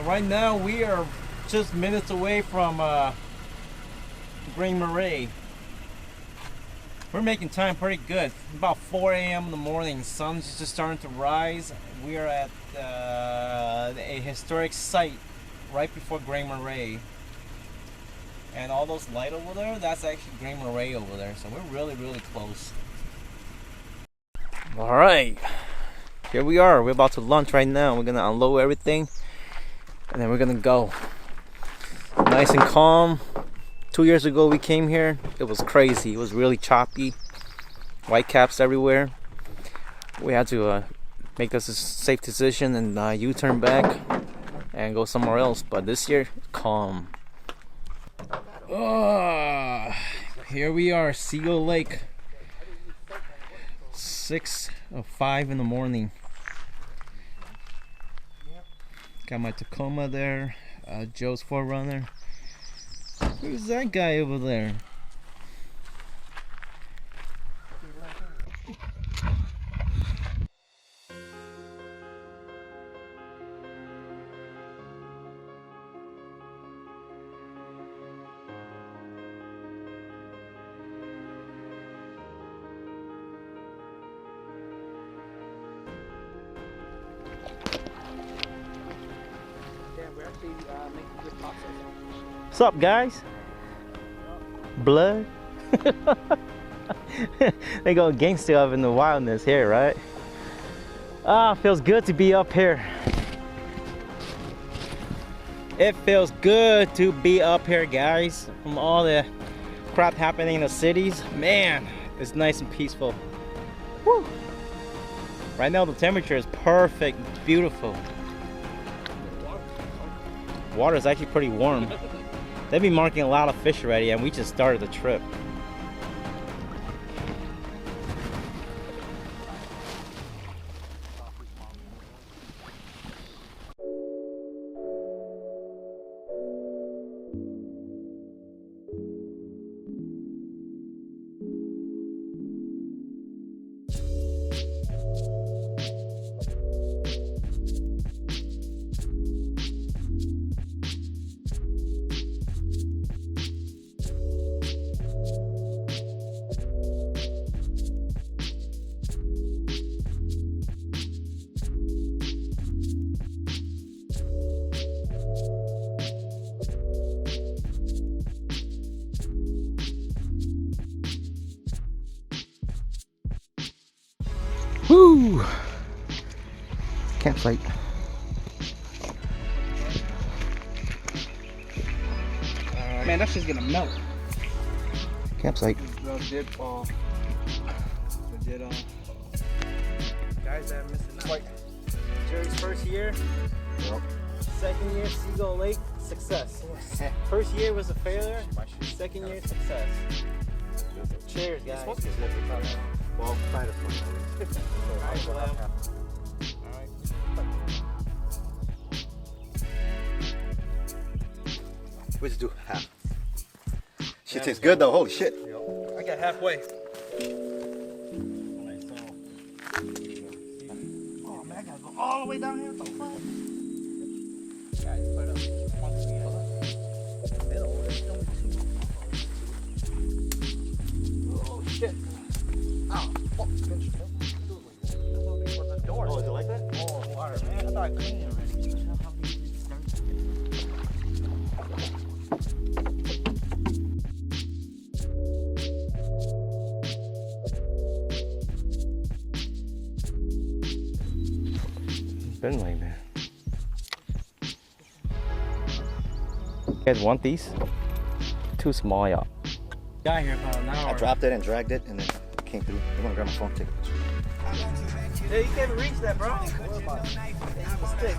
right now we are just minutes away from Grand Marais. We're making time pretty good. About 4 a.m. in the morning, sun's just starting to rise. We are at a historic site right before Grand Marais. And all those light over there, that's actually Grand Marais over there. So we're really, really close. All right, here we are. We're about to lunch right now. We're gonna unload everything and then we're gonna go. Nice and calm. 2 years ago we came here. It was crazy. It was really choppy. Whitecaps everywhere. We had to make this a safe decision and U-turn back and go somewhere else. But this year, calm. Here we are, Seagull Lake. 6:05 in the morning. Got my Tacoma there. Joe's 4Runner. Who's that guy over there? What's up, guys? Blood? They go gangster up in the wildness here, right? Feels good to be up here. It feels good to be up here, guys. From all the crap happening in the cities, man, it's nice and peaceful. Woo. Right now the temperature is perfect, beautiful. Water is actually pretty warm. They've been marking a lot of fish already and we just started the trip. Woo! Campsite. Man, that shit's gonna melt. Campsite. The did fall. The did guys that are missing out. Jerry's first year. Yep. Second year, Seagull Lake, success. First year was a failure. Second year, success. Cheers, guys. Well, try to put it. Let's do half. Shit tastes good though, holy shit. I got halfway. Oh man, I gotta go all the way down here. Guys, put up. Oh shit. Ow. Fuck. Oh, is it like that? Oh, water, man. I thought I cleaned it already. It's been like that. You guys want these? Too small, y'all. Got here about an hour. I dropped it and dragged it and then it came through. I'm gonna grab my phone, take a picture. Hey, you can't reach that, bro. Stick.